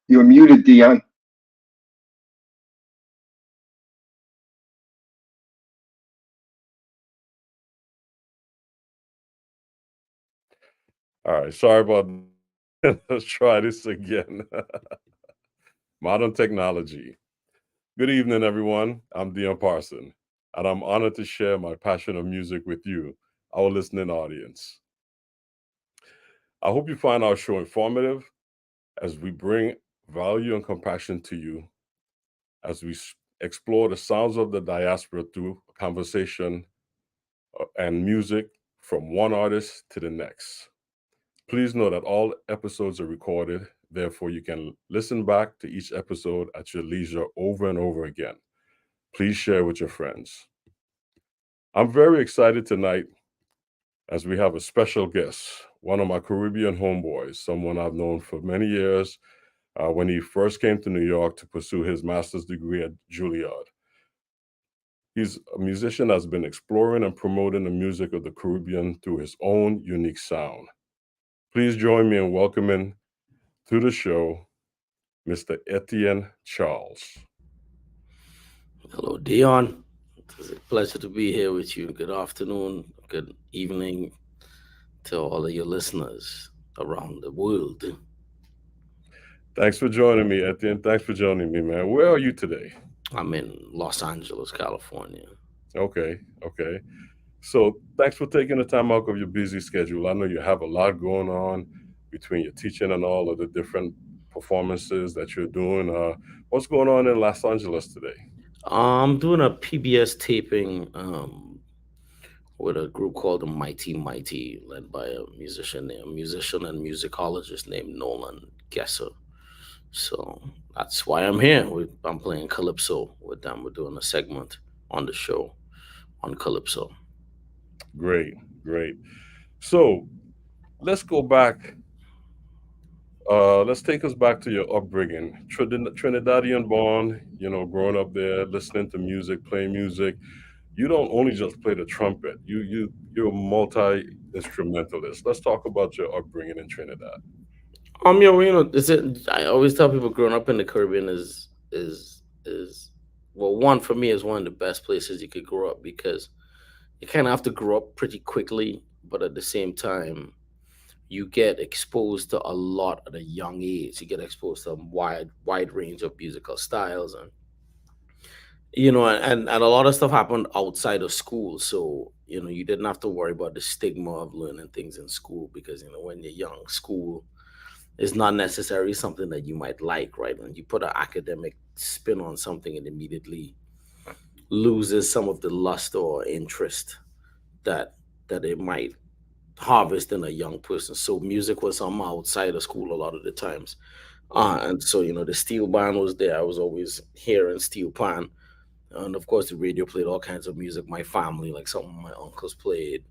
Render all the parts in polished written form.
You're muted, Dion. All right, sorry about that. Let's try this again. Modern technology. Good evening, everyone. I'm Dion Parson, and I'm honored to share my passion of music with you, our listening audience. I hope you find our show informative as we bring value and compassion to you as we explore the sounds of the diaspora through conversation and music from one artist to the next. Please know that all episodes are recorded, therefore, you can listen back to each episode at your leisure over and over again. Please share with your friends. I'm very excited tonight as we have a special guest, one of my Caribbean homeboys, someone I've known for many years when he first came to New York to pursue his master's degree at Juilliard. He's a musician that's been exploring and promoting the music of the Caribbean through his own unique sound. Please join me in welcoming to the show Mr. Etienne Chrles. Hello, Dion. It's a pleasure to be here with you. Good afternoon, good evening to all of your listeners around the world. Thanks for joining me, Etienne. Thanks for joining me, man. Where are you today? I'm in Los Angeles, California. Okay. So thanks for taking the time out of your busy schedule. I know you have a lot going on between your teaching and all of the different performances that you're doing. What's going on in Los Angeles today? I'm doing a PBS taping with a group called the Mighty Mighty, led by a musician and musicologist named Nolan Gesser. So that's why I'm here. I'm playing Calypso with them. We're doing a segment on the show on Calypso. Great. So let's go back. Let's take us back to your upbringing. Trinidadian born, growing up there, listening to music, playing music. You don't only just play the trumpet. You're a multi-instrumentalist. Let's talk about your upbringing in Trinidad. Yeah, well, I always tell people growing up in the Caribbean is well, one for me is one of the best places you could grow up because you kind of have to grow up pretty quickly, but at the same time, you get exposed to a lot at a young age. You get exposed to a wide range of musical styles, and and a lot of stuff happened outside of school. So you didn't have to worry about the stigma of learning things in school because when you're young, school is not necessarily something that you might like, right? When you put an academic spin on something, it immediately loses some of the lust or interest that it might harvest in a young person. So music was something outside of school a lot of the times. And so, the steel band was there. I was always hearing steel pan. And of course, the radio played all kinds of music. My family, like some of my uncles played.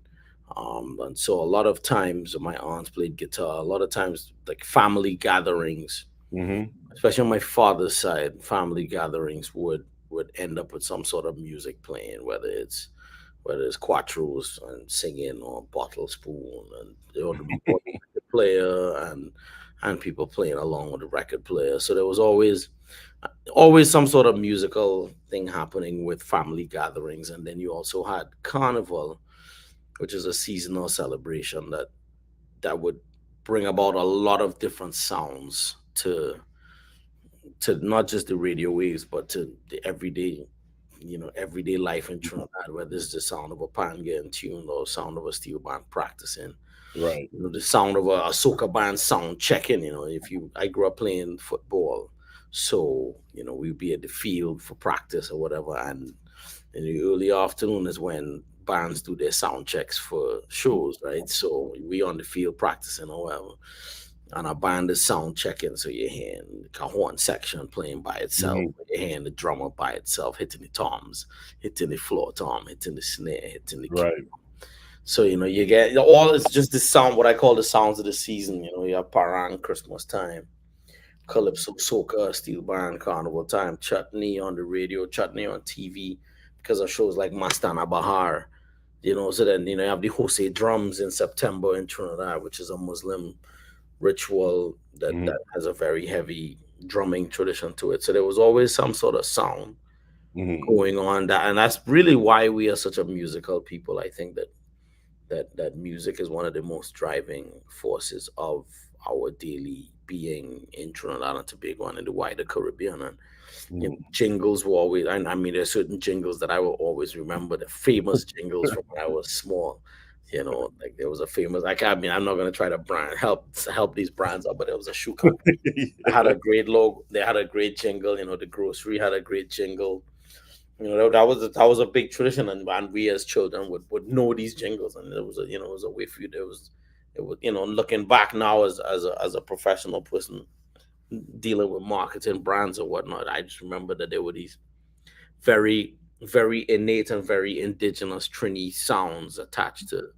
And so a lot of times my aunts played guitar. A lot of times, like family gatherings, especially on my father's side, family gatherings would end up with some sort of music playing, whether it's whether it's quattros and singing or bottle spoon, and or the record player and people playing along with the record player. So there was always some sort of musical thing happening with family gatherings, and then you also had carnival, which is a seasonal celebration that would bring about a lot of different sounds to not just the radio waves, but to the everyday, everyday life in Trinidad, whether it's the sound of a pan getting tuned or sound of a steel band practicing, Right. the sound of a soca band sound checking. I grew up playing football, so we'd be at the field for practice or whatever, and in the early afternoon is when bands do their sound checks for shows, right? So we on the field practicing or whatever, and a band is sound checking. So you're hearing the cajon section playing by itself, Mhm. you're hearing the drummer by itself hitting the toms, hitting the floor tom, hitting the snare, hitting the key. Right. So you get all, it's just the sound, what I call the sounds of the season. You have Parang Christmas time, Calypso Soca, Steel Band Carnival time, Chutney on the radio, Chutney on TV, because of shows like Mastana Bahar. So then you have the Jose drums in September in Trinidad, which is a Muslim ritual that Mhm. has a very heavy drumming tradition to it. So there was always some sort of sound Mhm. going on, and that's really why we are such a musical people. I think that music is one of the most driving forces of our daily being in Trinidad and Tobago and in the wider Caribbean. And Mhm. jingles were always, I mean, there's certain jingles that I will always remember, the famous jingles from when I was small. Like there was a famous, like, I mean, I'm not gonna try to help these brands up, but there was a shoe company that had a great logo. They had a great jingle. The grocery had a great jingle. That was a big tradition, and we as children would know these jingles, and it was a way for you. It was looking back now as a professional person dealing with marketing brands or whatnot. I just remember that there were these very very innate and very indigenous Trini sounds attached to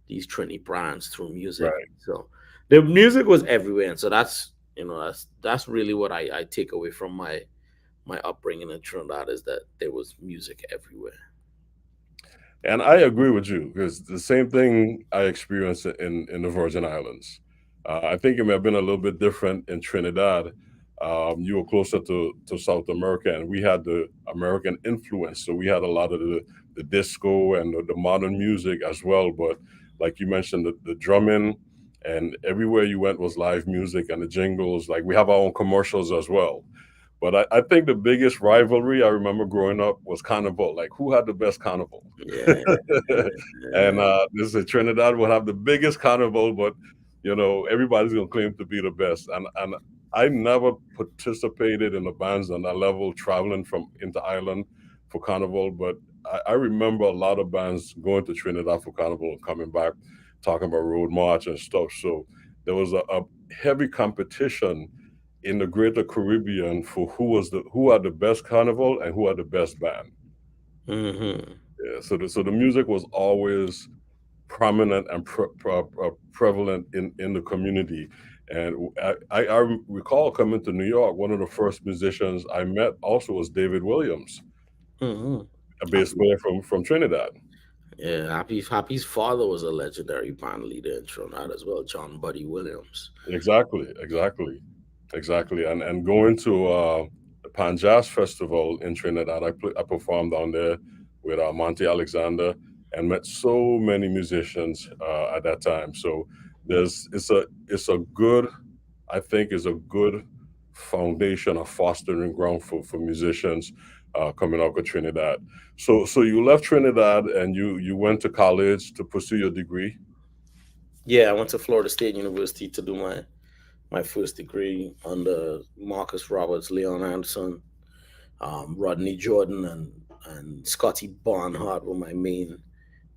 these Trini brands through music. Right. So the music was everywhere, and so that's really what I take away from my upbringing in Trinidad, is that there was music everywhere. And I agree with you because the same thing I experienced in the Virgin Islands. I think it may have been a little bit different in Trinidad. You were closer to South America, and we had the American influence, so we had a lot of the disco and the modern music as well. But like you mentioned, the drumming and everywhere you went was live music and the jingles. Like we have our own commercials as well. But I think the biggest rivalry I remember growing up was carnival. Like who had the best carnival? Yeah, And yeah. this is Trinidad will have the biggest carnival, but everybody's gonna claim to be the best. And I never participated in the bands on that level, traveling from into Ireland for carnival. But I remember a lot of bands going to Trinidad for carnival and coming back, talking about road march and stuff. So there was a heavy competition in the greater Caribbean for who had the best carnival and who had the best band. Hmm. Yeah, so the music was always prominent and prevalent in the community. And I recall coming to New York. One of the first musicians I met also was David Williams, Hmm. a bass Happy, player from Trinidad. yeah, Happy's father was a legendary band leader in Trinidad as well, John Buddy Williams. Exactly. And going to the Pan Jazz Festival in Trinidad, I performed down there with Monty Alexander and met so many musicians at that time. So it's a good, I think is a good foundation, a fostering ground for musicians coming out of Trinidad. So you left Trinidad and you went to college to pursue your degree. Yeah, I went to Florida State University to do my first degree under Marcus Roberts, Leon Anderson, Rodney Jordan, and Scotty Barnhart were my main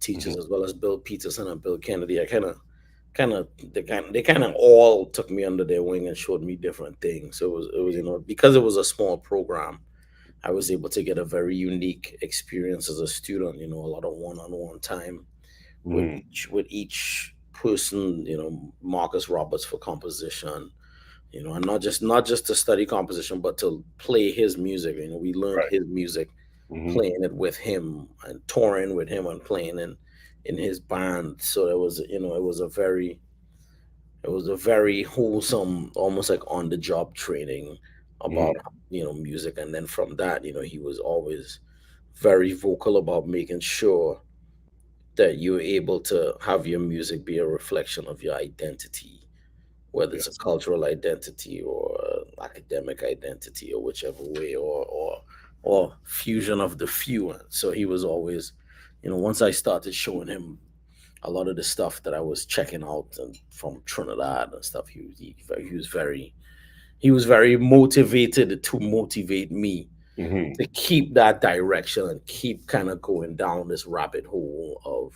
teachers, Mhm. as well as Bill Peterson and Bill Kennedy. I they kind of all took me under their wing and showed me different things. So it was because it was a small program, I was able to get a very unique experience as a student. A lot of one-on-one time with Mhm. each person. Marcus Roberts for composition. And not just to study composition, but to play his music. We learned Right. his music Mm-hmm. playing it with him and touring with him and playing in his band. So it was, it was a very wholesome, almost like on the job training about, Mm-hmm. music. And then from that, he was always very vocal about making sure that you're able to have your music be a reflection of your identity, whether it's a Yes. cultural identity or academic identity or whichever way, or fusion of the few. And so he was always, once I started showing him a lot of the stuff that I was checking out and from Trinidad and stuff, he was very motivated to motivate me Mm-hmm. to keep that direction and keep kind of going down this rabbit hole of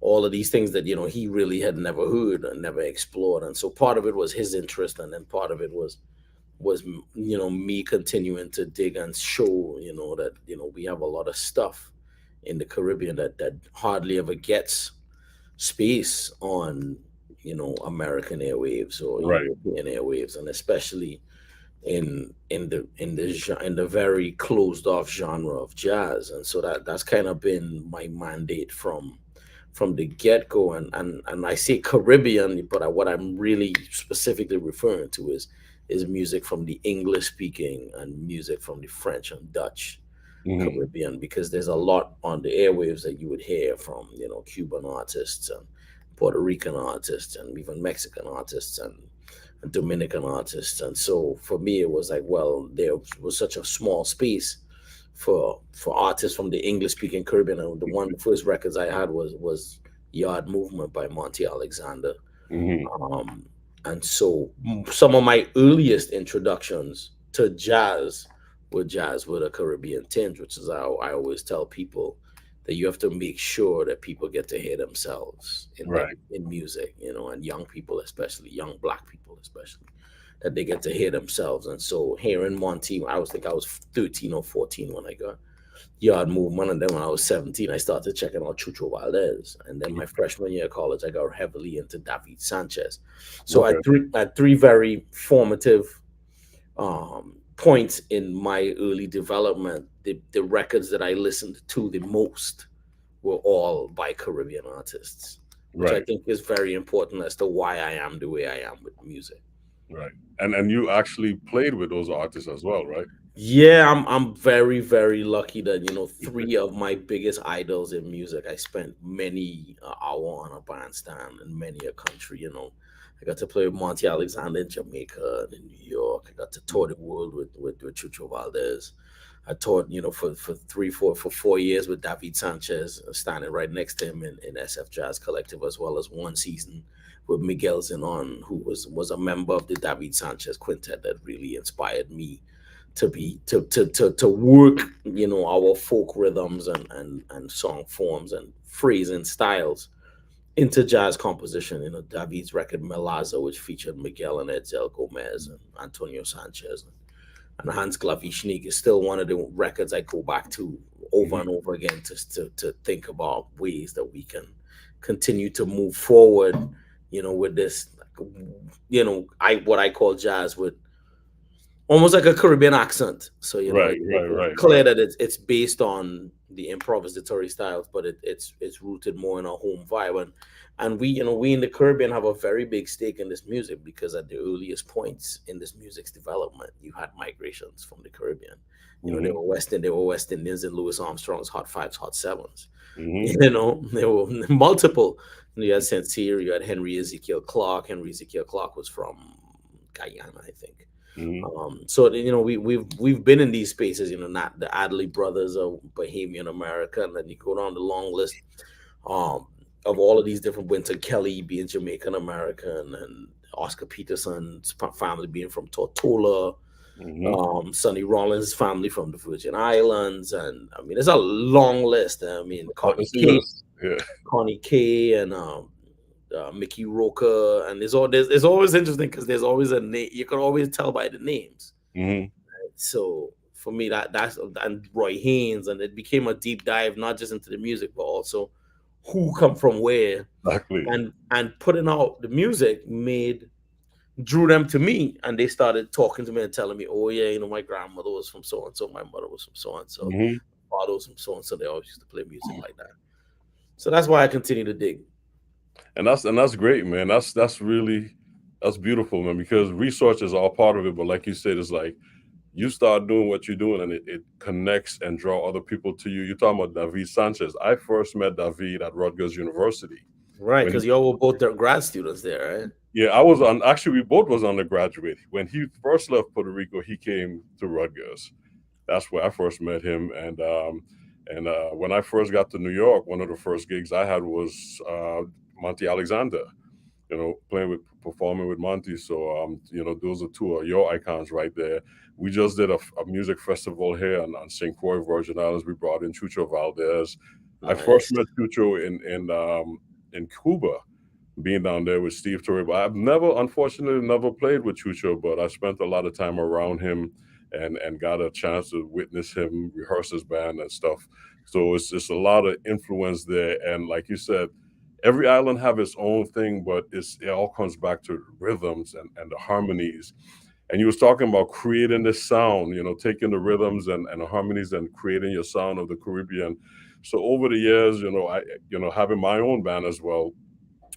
all of these things that he really had never heard and never explored. And so part of it was his interest, and then part of it was me continuing to dig and show that we have a lot of stuff in the Caribbean that hardly ever gets space on American airwaves or Right. European airwaves, and especially in the very closed off genre of jazz. And so that's kind of been my mandate from the get-go. And I say Caribbean, but what I'm really specifically referring to is music from the English speaking and music from the French and Dutch Mm-hmm. Caribbean, because there's a lot on the airwaves that you would hear from Cuban artists and Puerto Rican artists and even Mexican artists and Dominican artists. And so for me, it was like, well, there was such a small space for artists from the English speaking Caribbean. And the first records I had was Yard Movement by Monty Alexander. Mm-hmm. Um, and so some of my earliest introductions to jazz with a Caribbean tinge, which is how I always tell people that you have to make sure that people get to hear themselves Right. in music, and young people, especially young black people, especially, that they get to hear themselves. And so hearing Monty, I was 13 or 14 when I got Yard Movement, and then when I was 17, I started checking out Chucho Valdez. And then my freshman year of college, I got heavily into David Sanchez. So Okay. I had three very formative points in my early development. The records that I listened to the most were all by Caribbean artists, which I Right. think is very important as to why I am the way I am with music. Right. And you actually played with those artists as well, right? Yeah, I'm very, very lucky that three of my biggest idols in music, I spent many hour on a bandstand in many a country. I got to play with Monty Alexander in Jamaica, in New York. I got to tour the world with Chucho Valdez. I taught, for 4 years with David Sanchez, standing right next to him in SF Jazz Collective, as well as one season with Miguel Zenon, who was a member of the David Sanchez quintet that really inspired me to work, our folk rhythms and song forms and phrasing styles into jazz composition. David's record Melaza, which featured Miguel and Edsel Gomez and Antonio Sanchez and Hans Glavishnik, is still one of the records I go back to over Mm-hmm. and over again to think about ways that we can continue to move forward, with this, I what I call jazz with almost like a Caribbean accent. So Right. Right. it's Right. clear Right. that it's based on the improvisatory styles, but it's rooted more in a home vibe. And we in the Caribbean have a very big stake in this music, because at the earliest points in this music's development, you had migrations from the Caribbean. They Mm-hmm. were West Indians in Louis Armstrong's Hot Fives, Hot Sevens. Mm-hmm. There were multiple. You had Saint Cyr, you had Henry Ezekiel Clark. Henry Ezekiel Clark was from Guyana, I think. Mm-hmm. So we've been in these spaces, not the Adley brothers of Bahamian America, and then you go down the long list um, of all of these different Winter Kelly being Jamaican American, and Oscar Peterson's family being from Tortola, Mm-hmm. Sonny Rollins' family from the Virgin Islands, and I mean, there's a long list. I mean, It's a list. Yeah. Connie K, and Mickey Roker, and there's always interesting because there's always a name you can always tell by the names. Mm-hmm. So for me, that's and Roy Haynes, and it became a deep dive not just into the music but also who come from where, Exactly. and putting out the music drew them to me, and they started talking to me and telling me, oh yeah, my grandmother was from so and so, my mother was from so and so. Mm-hmm. fathers and so on. So they always used to play music like that. So that's why I continue to dig. And that's great, man. That's really that's beautiful, man, because research is all part of it. But like you said, it's like you start doing what you're doing and it connects and draw other people to you. You're talking about David Sanchez. I first met David at Rutgers University. Right, When he, because y'all were both grad students there, right? yeah, I was on, actually, we both was undergraduate. When he first left Puerto Rico, he came to Rutgers. That's where I first met him. And when I first got to New York, one of the first gigs I had was Monty Alexander, performing with Monty. So, those are two of your icons right there. We just did a music festival here on St. Croix, Virgin Islands. We brought in Chucho Valdez. I first Nice. met Chucho in Cuba, being down there with Steve Torre. I've unfortunately, never played with Chucho, but I spent a lot of time around him and got a chance to witness him rehearse his band and stuff. So it's just a lot of influence there. And like you said, every island have its own thing, but it all comes back to rhythms and the harmonies. And you was talking about creating this sound, taking the rhythms and the harmonies and creating your sound of the Caribbean. So over the years, having my own band as well,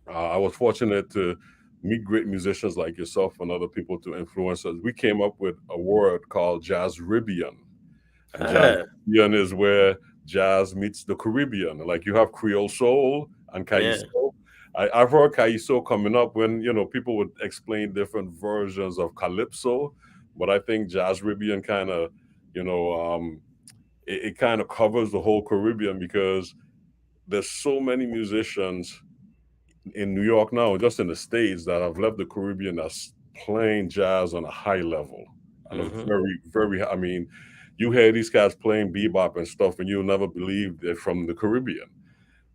I was fortunate to meet great musicians like yourself and other people to influence us. We came up with a word called Jazz Ribian. And Jazz Ah, Ribian is where jazz meets the Caribbean. Like you have Creole soul and yeah. Caiso. I've heard Caiso coming up when, people would explain different versions of Calypso. But I think Jazz Ribian kind of, it kind of covers the whole Caribbean because there's so many musicians in New York now, just in the States, that have left the Caribbean that's playing jazz on a high level. On a Hmm. very, very, I mean, you hear these guys playing bebop and stuff, and you'll never believe they're from the Caribbean.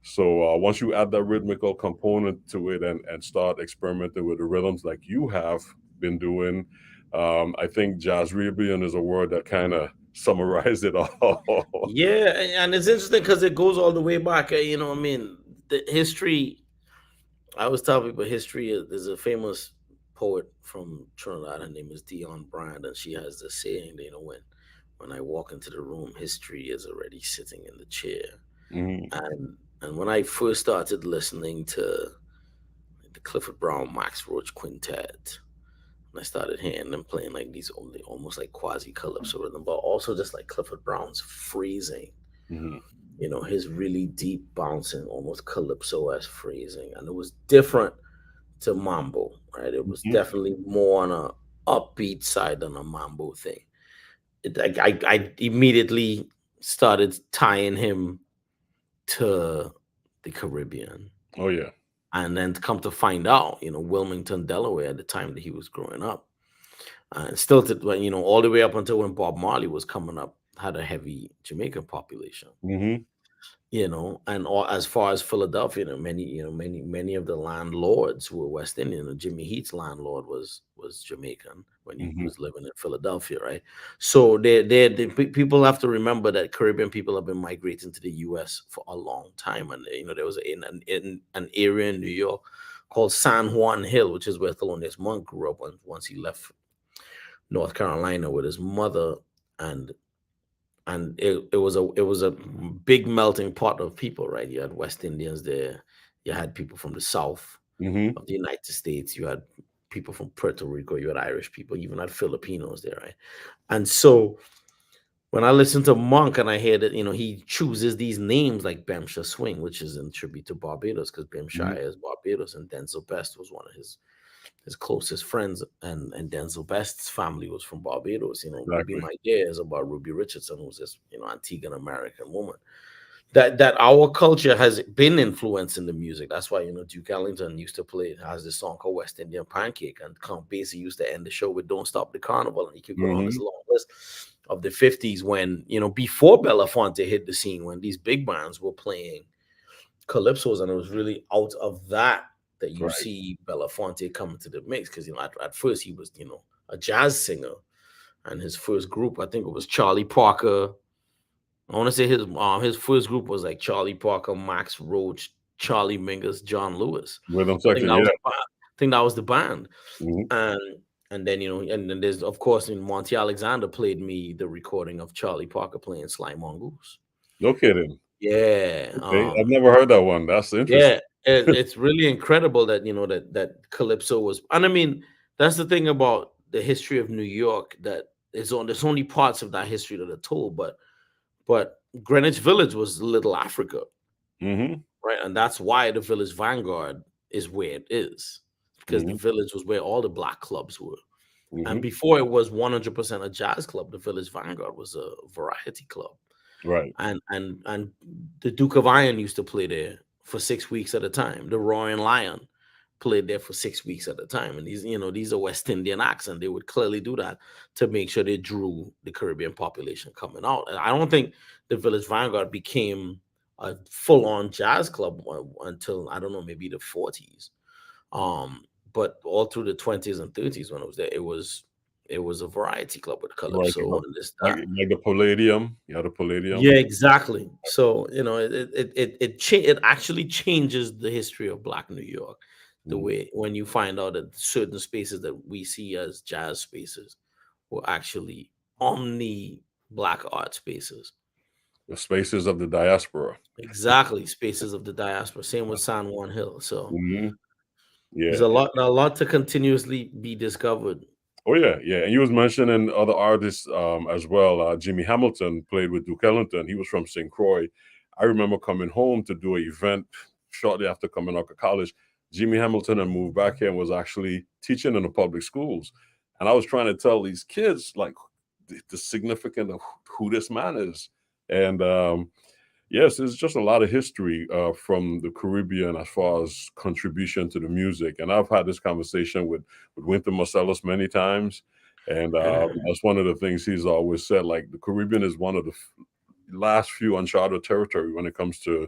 So once you add that rhythmical component to it and start experimenting with the rhythms like you have been doing, I think Jazz Caribbean is a word that kind of summarizes it all. Yeah, and it's interesting because it goes all the way back. I mean, the history. I always tell people history. There's a famous poet from Trinidad. Her name is Dion, and she has this saying. When I walk into the room, history is already sitting in the chair. Mhm. And when I first started listening to the Clifford Brown, Max Roach Quintet, and I started hearing them playing like these almost like quasi calypso rhythm, but also just like Clifford Brown's phrasing. Mhm. His really deep bouncing, almost calypso as phrasing, and it was different to mambo, right? It was Mhm. definitely more on a upbeat side than a mambo thing. I immediately started tying him to the Caribbean. Oh yeah. And then to come to find out, Wilmington, Delaware, at the time that he was growing up, and still to all the way up until when Bob Marley was coming up, had a heavy Jamaican population. Hmm. And all, as far as Philadelphia, many of the landlords who were West Indian. And Jimmy Heat's landlord was Jamaican when he Hmm. was living in Philadelphia, right? So people have to remember that Caribbean people have been migrating to the U.S. for a long time, and there was in an area in New York called San Juan Hill, which is where Thelonious Monk grew up once he left North Carolina with his mother, and it was a big melting pot of people, right? You had West Indians there, you had people from the South Hmm. of the United States, you had people from Puerto Rico, you had Irish people, you even had Filipinos there, right? And so when I listen to Monk and I hear that he chooses these names like Bemsha Swing, which is in tribute to Barbados because Hmm. Bemsha is Barbados, and Denzel Best was one of his closest friends, and Denzel Best's family was from Barbados. Ruby Exactly. My Dear is about Ruby Richardson, who's this Antiguan American woman. That our culture has been influencing the music. That's why Duke Ellington used to play. It has this song called West Indian Pancake, and Count Basie used to end the show with "Don't Stop the Carnival," and you could go down this Hmm. long list of the '50s when before Belafonte hit the scene, when these big bands were playing calypsos, and it was really out of that you Right. see Belafonte coming to the mix, because at first he was a jazz singer, and his first group, I think it was Charlie Parker. I want to say his first group was like Charlie Parker, Max Roach, Charlie Mingus, John Lewis. Rhythm I think section. that was Yeah. the band. I think that was the band. Hmm. And then and then there's, of course, Monty Alexander played me the recording of Charlie Parker playing Sly Mongoose. No kidding. Yeah. Okay, I've never heard that one. That's interesting. Yeah, it's really incredible that that calypso was, and I mean that's the thing about the history of New York, that there's only parts of that history that are told, but Greenwich Village was Little Africa, Mm-hmm. right? And that's why the Village Vanguard is where it is, because the Mm-hmm. Village was where all the black clubs were. And Mm-hmm. before it was 100% a jazz club, the Village Vanguard was a variety club. Right. And the Duke of Iron used to play there for 6 weeks at a time. The Roaring Lion played there for 6 weeks at a time. And these are West Indian acts, and they would clearly do that to make sure they drew the Caribbean population coming out. And I don't think the Village Vanguard became a full-on jazz club until, I don't know, maybe the 40s. But all through the 20s and 30s when I was there, it was a variety club with Right. calypso and this Like that. the Palladium. You had a Palladium. Yeah, exactly. So it actually changes the history of Black New York, the Mhm. way when you find out that certain spaces that we see as jazz spaces were actually omni Black art spaces. The spaces of the diaspora. Exactly, spaces of the diaspora. Same with San Juan Hill. So Mhm. there's Yeah. a lot to continuously be discovered. Oh yeah, yeah. And you was mentioning other artists as well. Jimmy Hamilton played with Duke Ellington. He was from St. Croix. I remember coming home to do an event shortly after coming out of college. Jimmy Hamilton had moved back here and was actually teaching in the public schools. And I was trying to tell these kids like the significance of who this man is. And yes, there's just a lot of history from the Caribbean as far as contribution to the music. And I've had this conversation with Wynton Marsalis many times. And that's one of the things he's always said. Like the Caribbean is one of the last few uncharted territory when it comes to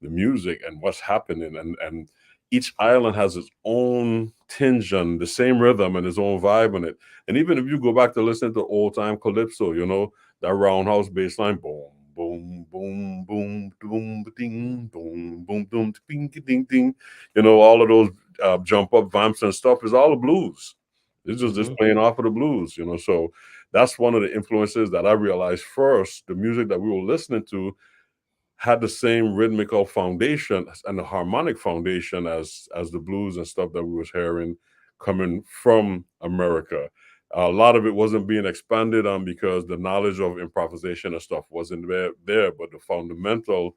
the music and what's happening. And each island has its own tinge and the same rhythm and its own vibe in it. And even if you go back to listen to old time calypso, that roundhouse bass line, boom, boom, boom, boom, boom, ding, boom, boom, boom, ding, ding, ding. All of those jump up vamps and stuff is all the blues. It's just this Mhm. playing off of the blues. So that's one of the influences that I realized first. The music that we were listening to had the same rhythmical foundation and the harmonic foundation as the blues and stuff that we was hearing coming from America. A lot of it wasn't being expanded on because the knowledge of improvisation and stuff wasn't there, but the fundamental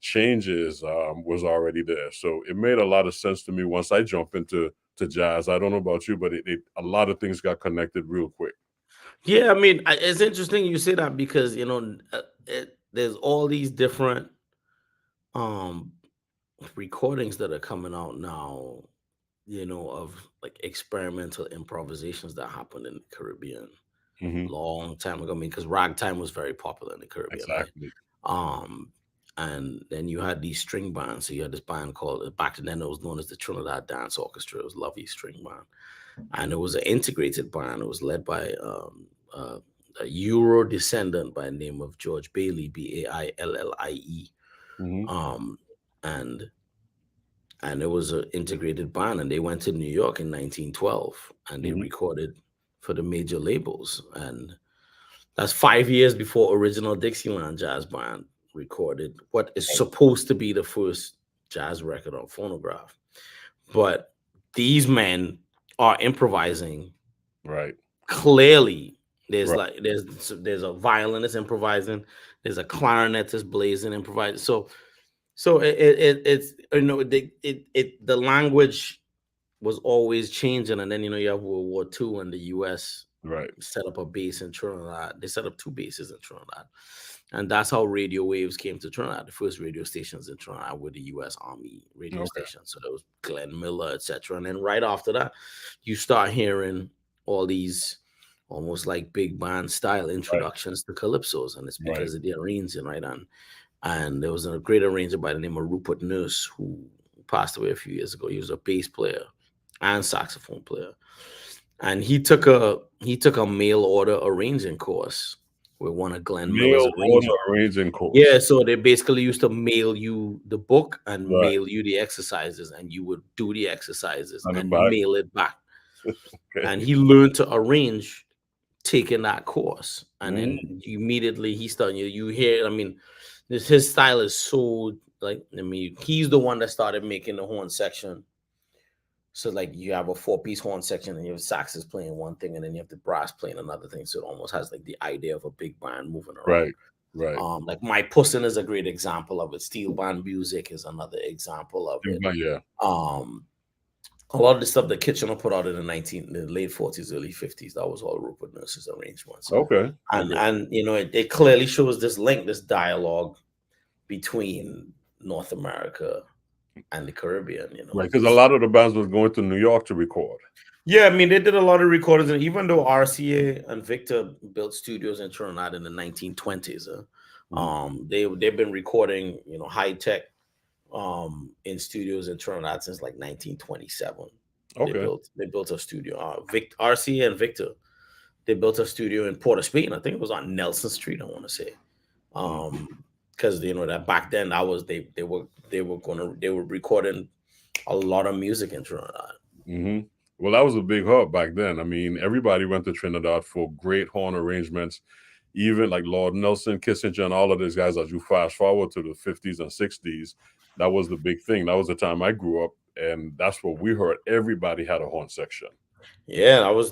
changes was already there. So it made a lot of sense to me once I jumped into jazz. I don't know about you, but a lot of things got connected real quick. Yeah, I mean, it's interesting you say that because there's all these different um recordings that are coming out now, of like experimental improvisations that happened in the Caribbean Hmm. long time ago. I mean, because ragtime was very popular in the Caribbean, right? Exactly. Um, and then you had these string bands. So you had this band called, back then it was known as the Trinidad Dance Orchestra. It was a lovely string band, and it was an integrated band. It was led by a Euro descendant by the name of George Bailey, Baillie. Hmm. Um, and and it was an integrated band, and they went to New York in 1912, and they Hmm. recorded for the major labels, and that's 5 years before Original Dixieland Jazz Band recorded what is supposed to be the first jazz record on phonograph. But these men are improvising Right. clearly. There's Right. like there's a violinist improvising, there's a clarinetist blazing improvising. So it's the language was always changing, and then you have World War II, and the U.S. Right. set up a base in Trinidad. They set up two bases in Trinidad, and that's how radio waves came to Trinidad. The first radio stations in Trinidad were the U.S. Army radio Okay. stations. So there was Glenn Miller, etc. And then right after that, you start hearing all these almost like big band style Right. introductions to calypsos, and it's Right. because of the arranging, right? And there was a great arranger by the name of Rupert Nurse who passed away a few years ago. He was a bass player and saxophone player, and he took a mail order arranging course with one of Glenn Miller's Mail order arrangers. arranging course. Yeah, so they basically used to mail you the book and Right. mail you the exercises, and you would do the exercises And it and back. mail it back. And Okay. he learned to arrange taking that course, and Mm, then immediately he started. You hear, I mean, his style is so like, I mean, he's the one that started making the horn section. So like you have a 4-piece horn section and you have saxes playing one thing and then you have the brass playing another thing. So it almost has like the idea of a big band moving around. Right. Like my Parson is a great example of it. Steel band music is another example of it. Yeah. A lot of the stuff that Kitchener put out in the late 40s, early 50s, that was all Rupert Nurse's arrangements. Okay. And you know, it clearly shows this link, this dialogue between North America and the Caribbean, you know. Right, because a lot of the bands was going to New York to record. Yeah, I mean, they did a lot of recordings, and even though RCA and Victor built studios in Trinidad in the 1920s, they've been recording, you know, high tech in studios in Trinidad since like 1927. Okay. They built a studio. RCA and Victor, they built a studio in Port of Spain. I think it was on Nelson Street, I want to say. Because you know that back then that was they were recording a lot of music in Trinidad. Well, that was a big hub back then. I mean, everybody went to Trinidad for great horn arrangements. Even like Lord Nelson, Kissinger, and all of these guys. As you fast forward to the 50s and 60s, that was the big thing. That was the time I grew up, and that's what we heard. Everybody had a horn section. Yeah, that was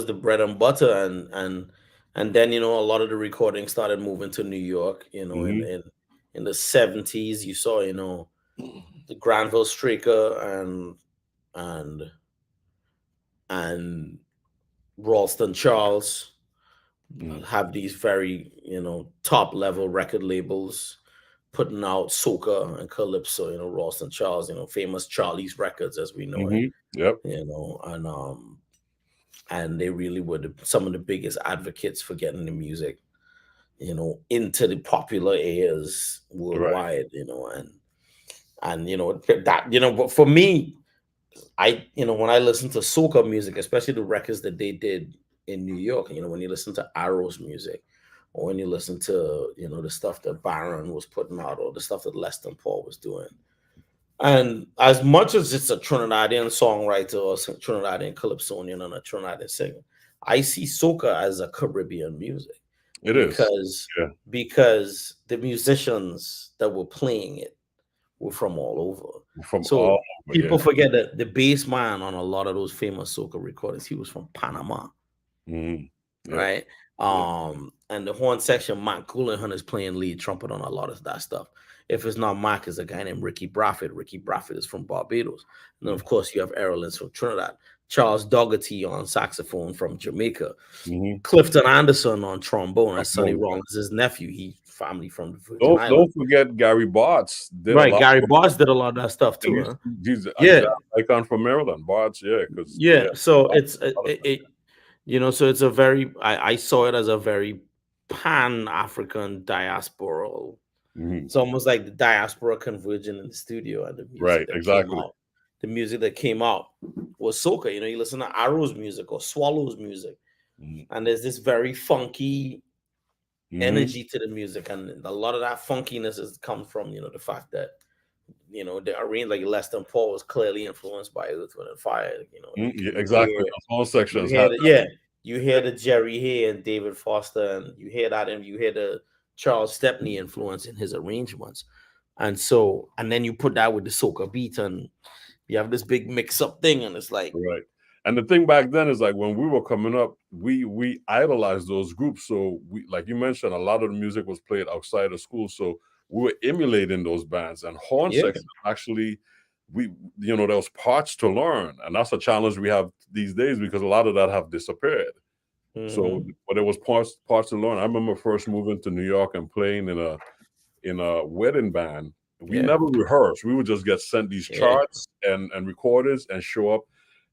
the bread and butter, and then you know a lot of the recordings started moving to New York. You know, in the 70s, you saw, you know, the Granville Straker and Ralston Charles have these very, you know, top level record labels putting out soca and calypso. You know, Ralston Charles, you know, famous Charlie's Records as we know it. Yep. You know, and they really were some of the biggest advocates for getting the music, you know, into the popular ears worldwide. You know, and you know that, you know, but for me, you know, when I listen to soca music, especially the records that they did in New York, you know, when you listen to Arrow's music, or when you listen to, you know, the stuff that Byron was putting out, or the stuff that Leston Paul was doing, and as much as it's a Trinidadian songwriter or a Trinidadian calypsonian and a Trinidadian singer, I see soca as a Caribbean music. It because, is. because the musicians that were playing it were from all over. People forget that the bass man on a lot of those famous soca recordings, he was from Panama. Right? And the horn section, Mac Coulihan is playing lead trumpet on a lot of that stuff. If it's not Mac, it's a guy named Ricky Braffett. Ricky Braffett is from Barbados. And then, of course, you have Errolins from Trinidad. Charles Dougherty on saxophone from Jamaica. Clifton Anderson on trombone. That's Sonny Rollins' his nephew. He family from the Virgin Islands. Don't forget Gary Bartz. Gary Bartz did a lot of that stuff too. He's an icon from Maryland. Bartz, So it's you know, so it's a very, I saw it as a very pan-African diasporal. It's almost like the diaspora converging in the studio, and the music the music that came out was soca. You know, you listen to Arrow's music or Swallow's music, and there's this very funky energy to the music, and a lot of that funkiness has come from, you know, the fact that, you know, the arena like Leston Paul was clearly influenced by Earth, Wind and Fire. You know, exactly. All sections. You hear the Jerry Hay and David Foster, and you hear that, and you hear the Charles Stepney influence in his arrangements, and then you put that with the soca beat, and you have this big mix-up thing, and it's like right. And the thing back then is like when we were coming up, we idolized those groups. So we, like you mentioned, a lot of the music was played outside of school, so we were emulating those bands. And horn section actually, there was parts to learn, and that's a challenge we have these days because a lot of that have disappeared. So, but there was parts to learn. I remember first moving to New York and playing in a wedding band. We never rehearsed. We would just get sent these charts and recordings and show up.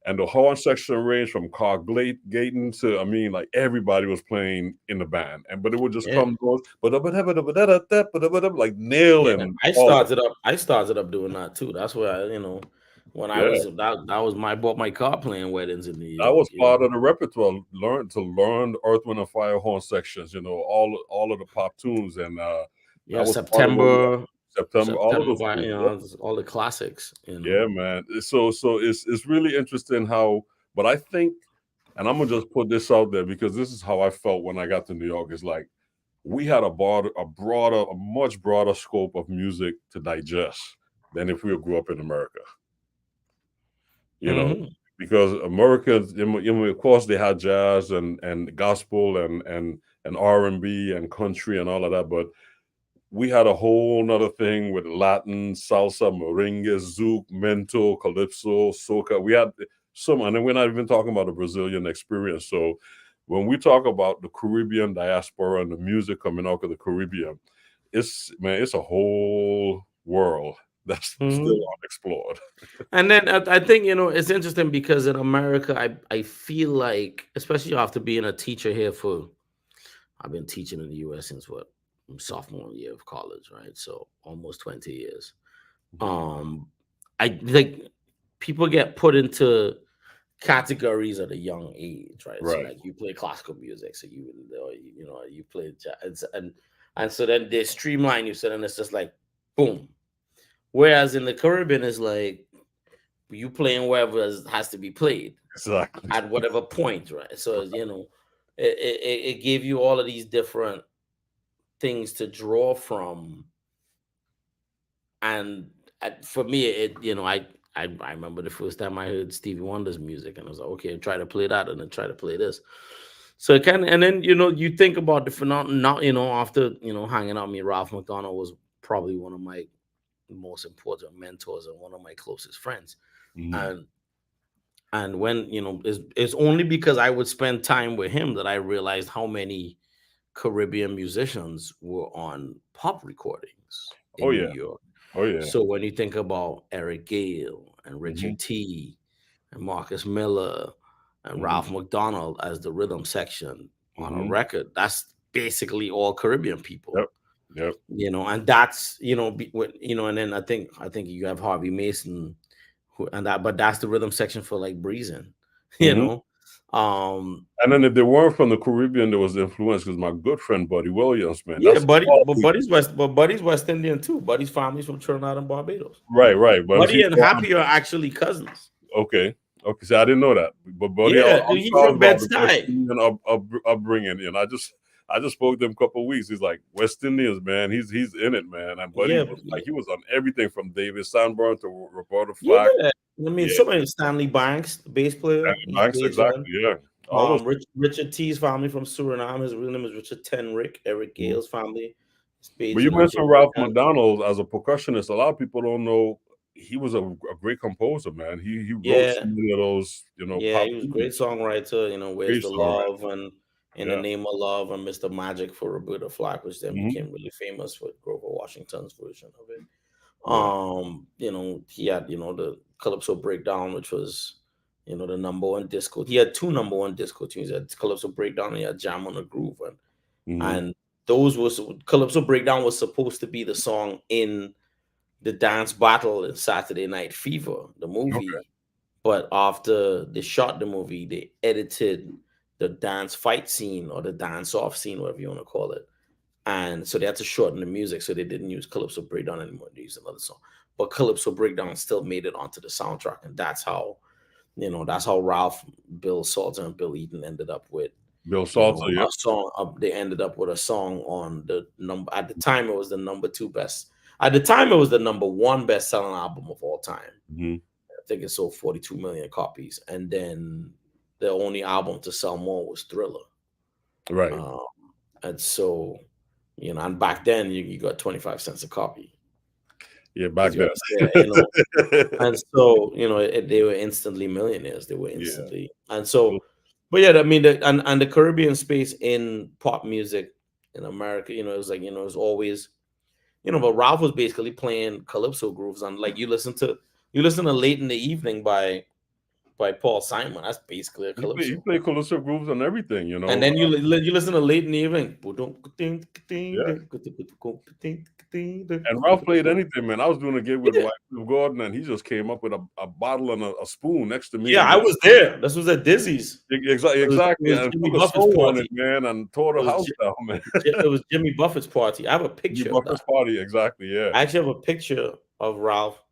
And the horn section ranged from Carl Gayton to, I mean, like everybody was playing in the band. But it would just come like nail and I started up doing that too. That's where I was that was bought my car playing weddings in New York. That was part of the repertoire. Learn the Earth, Wind and Fire horn sections, you know, all of the pop tunes and September, all of those things, you know, all the classics. You know? Yeah, man. So it's really interesting how, but I think, and I'm gonna just put this out there because this is how I felt when I got to New York. It's like we had a much broader scope of music to digest than if we grew up in America. You know, Mhm. because Americans, of course, they had jazz and gospel and R&B and country and all of that, but we had a whole nother thing with Latin, salsa, merengue, zouk, mento, calypso, soca. We had some, and then we're not even talking about the Brazilian experience. So when we talk about the Caribbean diaspora and the music coming out of the Caribbean, it's a whole world that's still Mhm. unexplored. And then I think it's interesting because in America, I feel like, especially after being a teacher here for, I've been teaching in the U.S. since what, sophomore year of college, right? So almost 20 years. Um, I think people get put into categories at a young age, right? So Right. like you play classical music, so you play jazz, and so then they streamline you, so then it's just like boom. Whereas in the Caribbean, it's like you playing wherever has to be played Exactly. at whatever point, right? So it gave you all of these different things to draw from, and for me, I remember the first time I heard Stevie Wonder's music, and I was like, okay, try to play that, and then try to play this. So it kind of, and then you think about the phenomenon. After hanging out, me Ralph McDonald was probably one of my most important mentors and one of my closest friends, Mhm. and when it's only because I would spend time with him that I realized how many Caribbean musicians were on pop recordings Oh in New yeah. York. Oh yeah. So when you think about Eric Gale and Hmm. Richard T and Marcus Miller and Hmm. Ralph McDonald as the rhythm section on a Hmm. record, that's basically all Caribbean people. Yep. Yep. And that's and then I think you have Harvey Mason, but that's the rhythm section for like Breezing, you Hmm. know. Um, And then if they weren't from the Caribbean, there was influence because my good friend Buddy Williams, man, yeah, that's Buddy, all but Buddy's West Indian too. Buddy's family's from Trinidad and Barbados. right, right. But see, Buddy and Happy are actually cousins. okay, okay. See, I didn't know that. But Buddy, Yeah, I'm he's proud from about the West Bed-Stuy. Indian upbringing. I just spoke to him a couple of weeks. He's like West Indians, man. He's in it, man. And Buddy Yeah, was like, he was on everything from David Sanborn to Roberta Flack. yeah. I mean, Yeah, so many Stanley Banks, the bass player, Danny he Banks, plays on. exactly. Yeah, all those. Richard T's family from Suriname. His real name is Richard Tenrick. Eric Mhm. Gale's family is But based you in mentioned Ralph Jamaica. McDonald as a percussionist. A lot of people don't know he was a great composer, man. He wrote so Yeah, many of those, yeah, pop he was a great tunes. songwriter. Where's Great the songwriter. love and In the Yeah. Name of Love and Mr. Magic for Roberta Flack, which then Hmm. became really famous with Grover Washington's version of it. Yeah. He had, the Calypso Breakdown, which was, the number one disco. He had two number one disco tunes. He had Calypso Breakdown and he had Jam on the Groove. Hmm. And those was Calypso Breakdown was supposed to be the song in the dance battle in Saturday Night Fever, the Okay. movie. But after they shot the movie, they edited the dance fight scene or the dance off scene, whatever you want to call it. And so they had to shorten the music, so they didn't use Calypso Breakdown anymore. They used another song. But Calypso Breakdown still made it onto the soundtrack. And that's how Ralph, Bill Salter, and Bill Eaton ended up with, Bill Salter. a Yep. song. They ended up with a song on the number. At the time, it was the number two best. At the time, it was the number one best selling album of all time. Hmm. I think it sold 42 million copies. And then the only album to sell more was Thriller. Right. Um, and so, and back then you got 25 cents a copy Yeah. because Back you then. understand. And so, they were instantly millionaires. They were Yeah. instantly. And so, but yeah, I mean, and the Caribbean space in pop music in America, it was like, it was always, but Ralph was basically playing calypso grooves on, like, you listen to Late in the Evening by Paul Simon. That's basically a He calypso. played calypso grooves and everything. And then you listen to Late in the Evening. Yeah. And Ralph played anything, man. I was doing a gig with Yeah, Wycliffe Gordon, and he just came up with a bottle and a spoon next to me, yeah, and I was there. This was at Dizzy's. exactly, It was, it exactly, was and Jimmy put a Buffett's soul on party. it, man, and tore It the was house down, man. it was Jimmy Buffett's party. I have a Jimmy picture of Buffett's that. party, exactly. Yeah. I actually have a picture of Ralph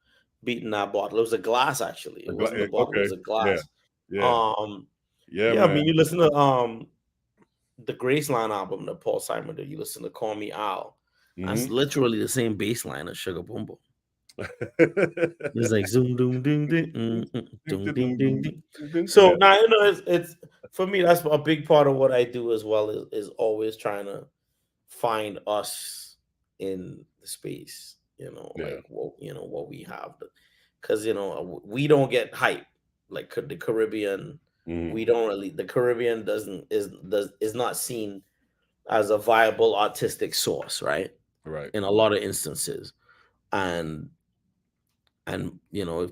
beating that bottle. It was a glass, actually. It wasn't a bottle. It Okay. was a Yeah. glass. Yeah. Um, Yeah, yeah, I man. mean, you listen to the Graceland album that Paul Simon did. You listen to Call Me Al. That's Mhm. literally the same bass line as Sugar Boom Boom. It's like zoom doom ding ding doom ding ding ding. So Yeah. now it's for me, that's a big part of what I do as well, is always trying to find us in the space, Yeah. like what we have, because we don't get hype like the Caribbean. Mhm. We don't really, the Caribbean is not seen as a viable artistic source, right? Right. In a lot of instances, and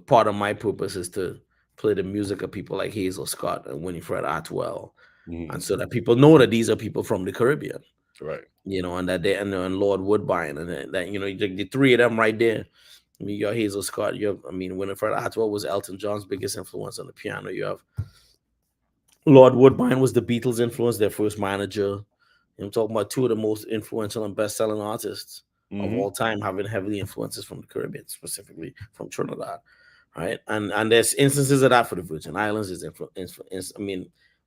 part of my purpose is to play the music of people like Hazel Scott and Winifred Atwell, Mhm. and so that people know that these are people from the Caribbean, Right. and that they and Lord Woodbine, and that the three of them right there. I mean, you got Hazel Scott. Winifred Atwell was Elton John's biggest influence on the piano. You have Lord Woodbine was the Beatles' influence, their first manager. I'm talking about two of the most influential and best-selling artists of Mhm. all time, having heavily influences from the Caribbean, specifically from Trinidad, right? And there's instances of that for the Virgin Islands.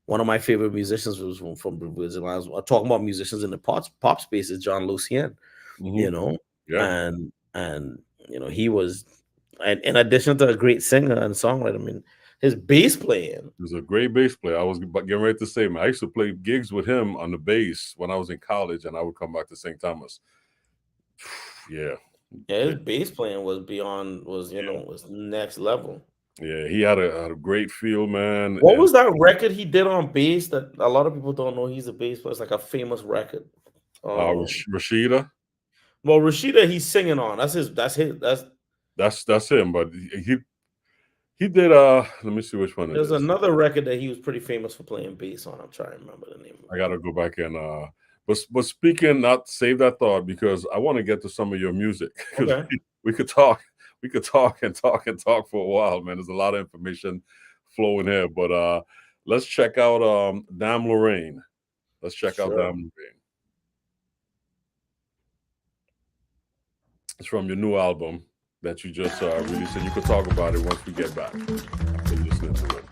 One of my favorite musicians was from the Virgin Islands. I'm talking about musicians in the pop space is John Lucien, Mhm. Yeah. and he was, and in addition to a great singer and songwriter, his bass playing. He was a great bass player. I was getting ready to say, man, I used to play gigs with him on the bass when I was in college, and I would come back to St. Thomas. Yeah. Yeah, Yeah. his bass playing was was next level. Yeah. He had a great feel, man. What And was that record he did on bass that a lot of people don't know he's a bass player? It's like a famous record. Rashida, Well, Rashida, he's singing on. that's him. But he did let me see which one it There's is. another record that he was pretty famous for playing bass on. I'm trying to remember the name I of gotta it. go back and but speaking, not save that thought, because I want to get to some of your music, because Okay. we could talk and talk for a while, man. There's a lot of information flowing here, but let's check out Dame Lorraine. Let's check out Dame Sure. Lorraine. It's from your new album that you just released, and you could talk about it once we get back after listening to it.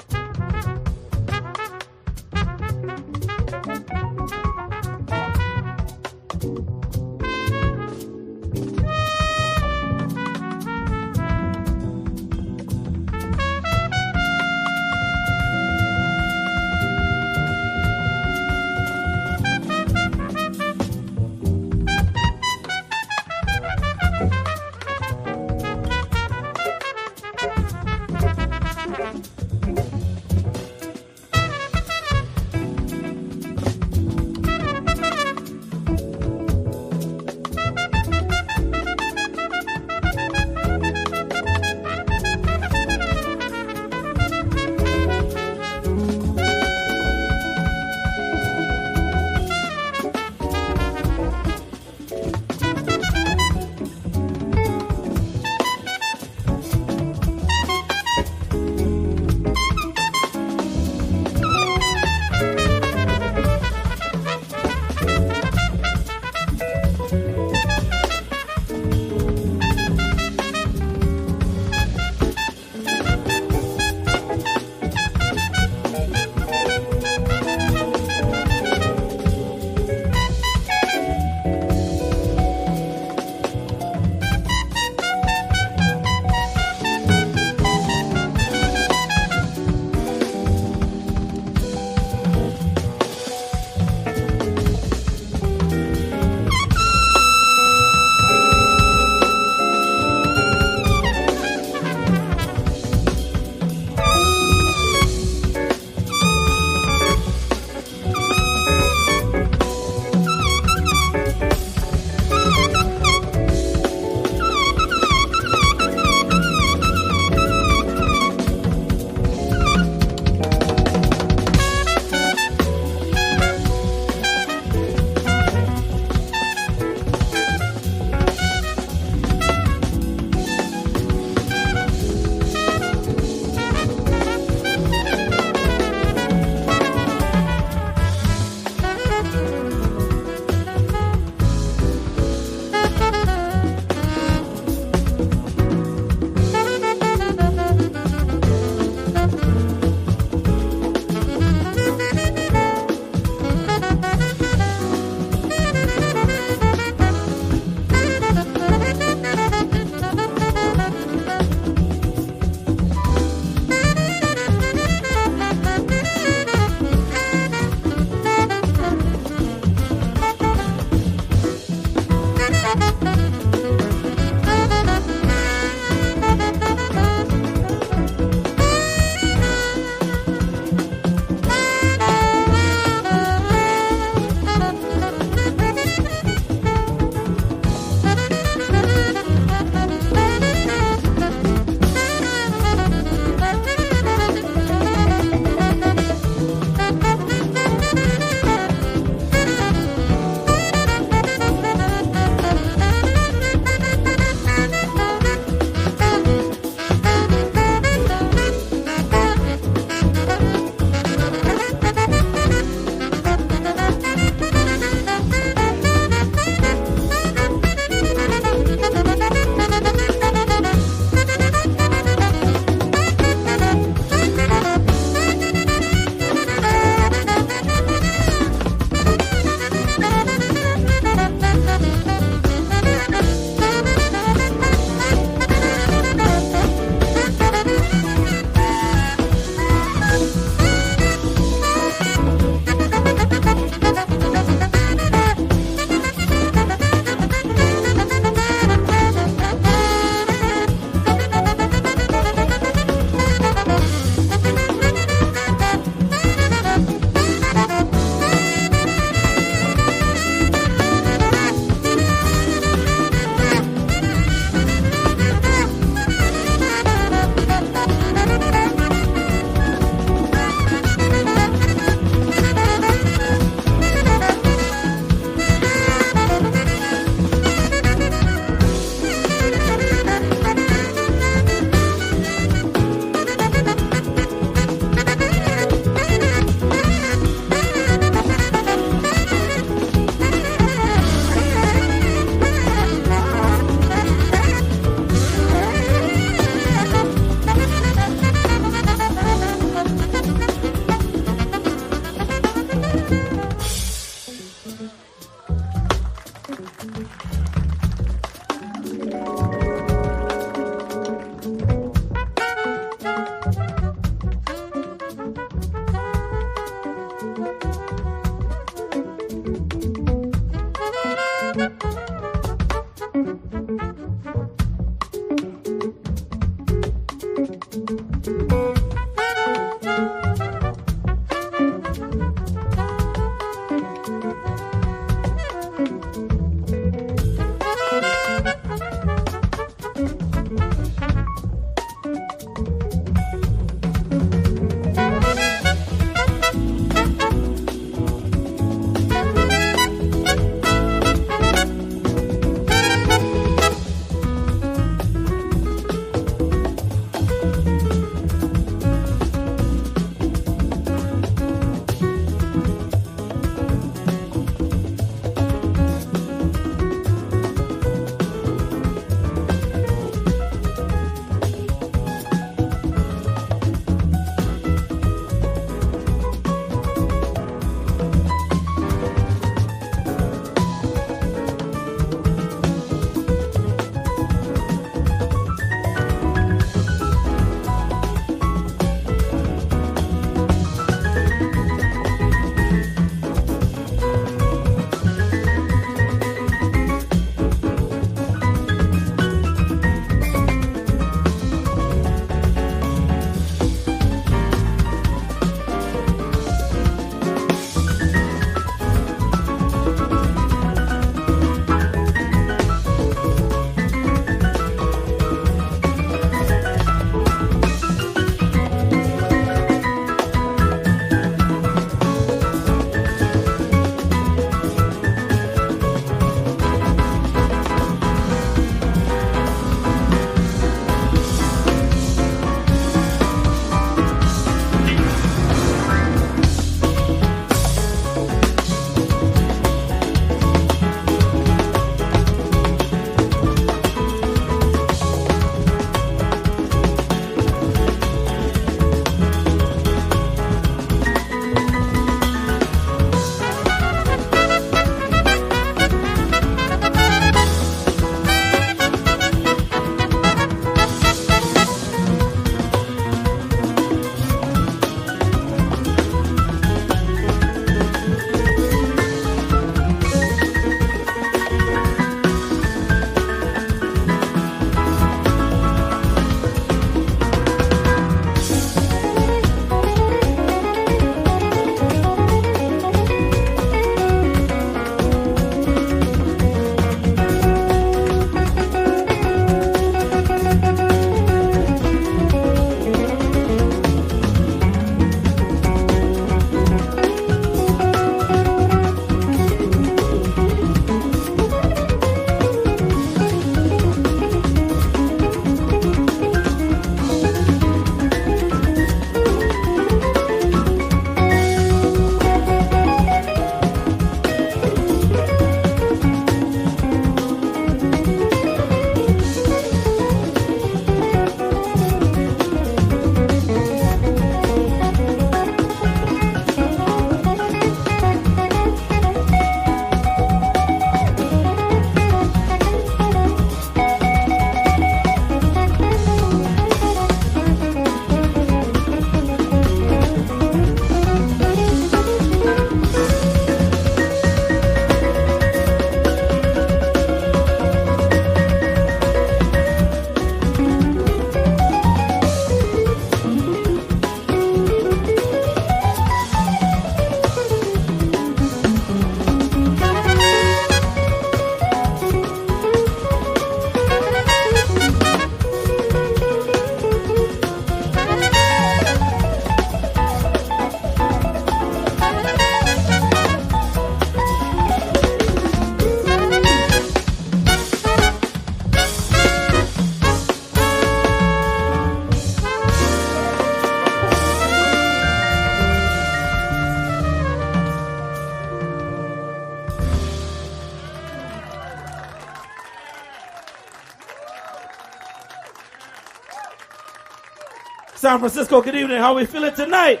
San Francisco, good evening. How we feeling tonight?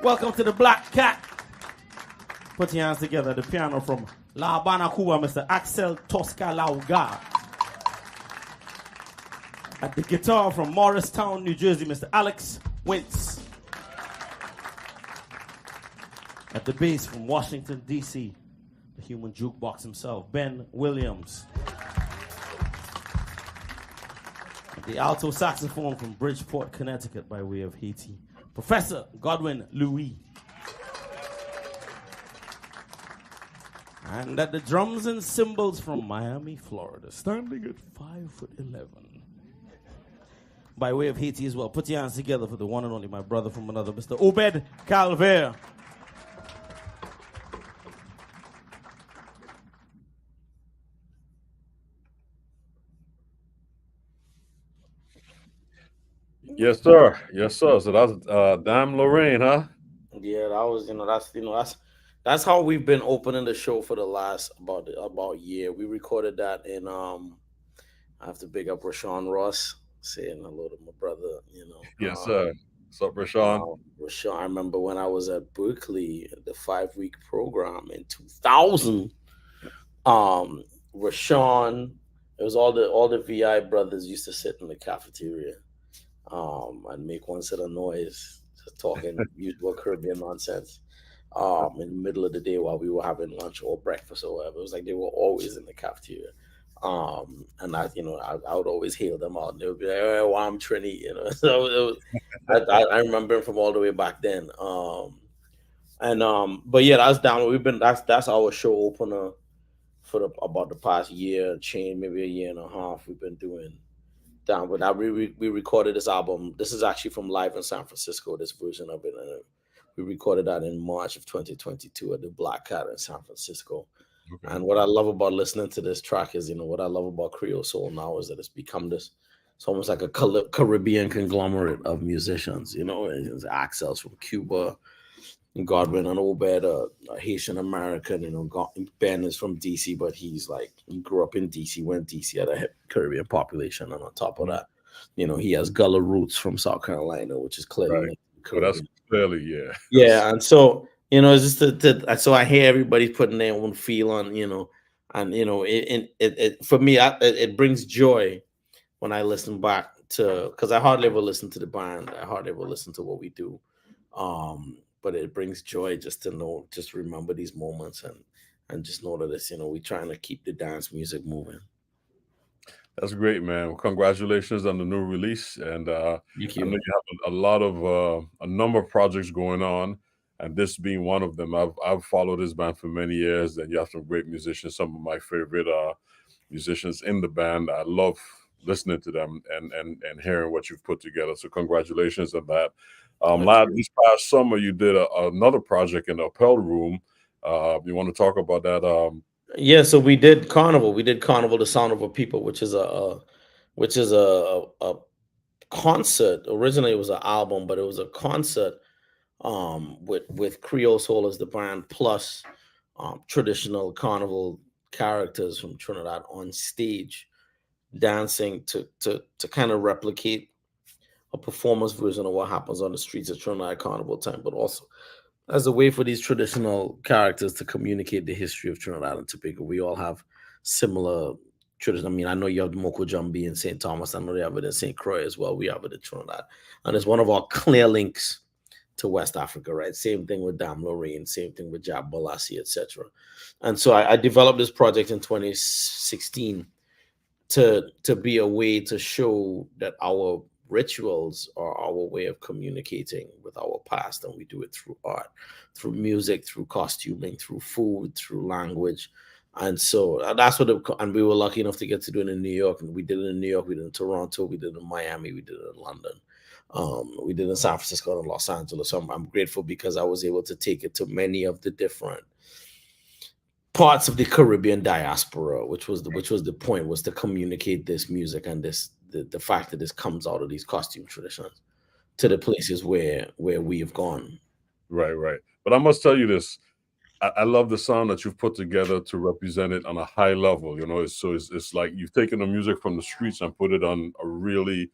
Welcome to the Black Cat. Put your hands together. The piano from La Habana, Cuba, Mr. Axel Tosca Lauga. At the guitar from Morristown, New Jersey, Mr. Alex Wintz. At the bass from Washington, D.C., the human jukebox himself, Ben Williams. At the alto saxophone from Bridgeport, Connecticut, by way of Haiti, Professor Godwin Louis. And at the drums and cymbals from Miami, Florida, standing at 5'11", by way of Haiti as well. Put your hands together for the one and only, my brother from another, Mr. Obed Calvert. Yes, sir. Yes, sir. So that's Dame Lorraine, huh? Yeah, that was that's how we've been opening the show for the last about year. We recorded that in I have to big up Rashawn Ross, saying hello to my brother. Yes, sir. What's up, Rashawn? Rashawn, I remember when I was at Berkeley, the 5-week program in 2000. Rashawn, it was all the VI brothers used to sit in the cafeteria, and make one set of noise, just talking usual Caribbean nonsense. In the middle of the day while we were having lunch or breakfast or whatever. It was like they were always in the cafeteria. And I would always hail them out. They would be like, "Oh, well, I'm Trini," So it was, I remember him from all the way back then. But yeah, that's down. That's our show opener for about the past year, maybe a year and a half. We've been doing down. But we recorded this album. This is actually from live in San Francisco. This version of it. We recorded that in March of 2022 at the Black Cat in San Francisco. Okay. And what I love about listening to this track is, what I love about Creole Soul now is that it's become it's almost like a Caribbean conglomerate of musicians, it's Axel's from Cuba, Godwin and Obed, a Haitian American, Ben is from DC, but he grew up in DC, when DC had a Caribbean population. And on top of that, he has Gullah roots from South Carolina, which is clearly right. Well, that's clearly, yeah. Yeah, and so it's just so I hear everybody putting their own feel on, and it for me, it brings joy when I listen back to, because I hardly ever listen to the band, I hardly ever listen to what we do, but it brings joy just to remember these moments and just know that it's we're trying to keep the dance music moving. That's great, man. Well, congratulations on the new release, and Thank you. I know you have a lot of a number of projects going on, and this being one of them. I've followed this band for many years, and you have some great musicians. Some of my favorite musicians in the band. I love listening to them and hearing what you've put together. So congratulations on that. This past summer, you did another project in the Appel Room. You want to talk about that? Yeah, so we did Carnival. We did Carnival, the Sound of a People, which is a concert. Originally, it was an album, but it was a concert with Creole Soul as the band, plus traditional Carnival characters from Trinidad on stage, dancing to kind of replicate a performance version of what happens on the streets of Trinidad Carnival time, but also as a way for these traditional characters to communicate the history of Trinidad and Tobago. We all have similar tradition. I mean, I know you have the Moko Jambi in St. Thomas. I know they have it in St. Croix as well. We have it in Trinidad. And it's one of our clear links to West Africa, right? Same thing with Dame Lorraine, same thing with Jab Balassi, etc. And so I developed this project in 2016 to be a way to show that our rituals are our way of communicating with our past, and we do it through art, through music, through costuming, through food, through language. And so that's and we were lucky enough to get to do it in New York, and we did it in New York, we did it in Toronto, we did it in Miami, we did it in London, we did it in San Francisco and Los Angeles. So I'm grateful because I was able to take it to many of the different parts of the Caribbean diaspora, which was the point, was to communicate this music and the fact that this comes out of these costume traditions to the places where we have gone. Right. But I must tell you this. I love the sound that you've put together to represent it on a high level. It's like you've taken the music from the streets and put it on a really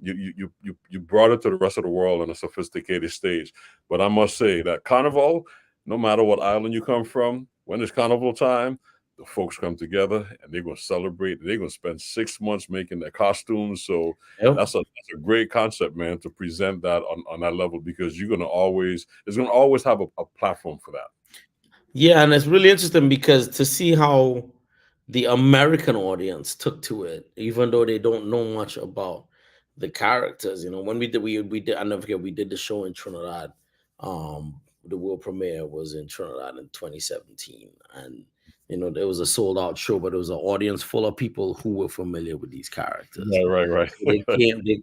you brought it to the rest of the world on a sophisticated stage. But I must say that Carnival, no matter what island you come from, when it's Carnival time, the folks come together and they're gonna celebrate. They're gonna spend 6 months making their costumes. So Yep. that's a great concept, man, to present that on that level, because it's gonna always have a platform for that. Yeah, and it's really interesting because to see how the American audience took to it, even though they don't know much about the characters. When we did, I never forget, we did the show in Trinidad. The world premiere was in Trinidad in 2017, and it was a sold out show, but it was an audience full of people who were familiar with these characters. Right. So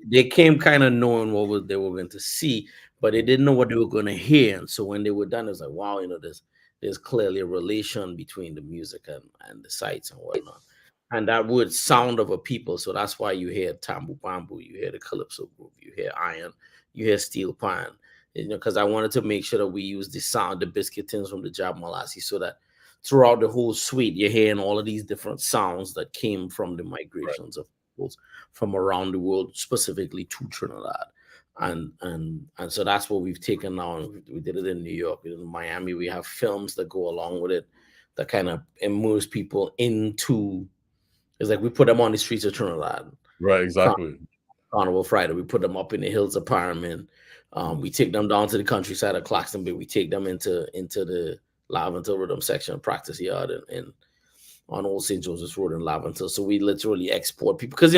they came kind of knowing they were going to see, but they didn't know what they were going to hear. And so when they were done, it was like, wow, there's clearly a relation between the music and the sights and whatnot. And that would sound of a people. So that's why you hear Tambu Bambu, you hear the Calypso group, you hear Iron, you hear Steel Pan. Because I wanted to make sure that we use the sound, the biscuit tins from the Jab Malasi, so that throughout the whole suite, you're hearing all of these different sounds that came from the migrations of peoples from around the world, specifically to Trinidad. And so that's what we've taken now. We did it in New York, in Miami. We have films that go along with it that kind of immerse people into. It's like we put them on the streets of Trinidad. Right, exactly. Carnival Friday, we put them up in the hills of Parson. We take them down to the countryside of Claxton Bay. We take them into the Laventille Rhythm section practice yard and on Old St. Joseph's Road in Laventille. So we literally export people because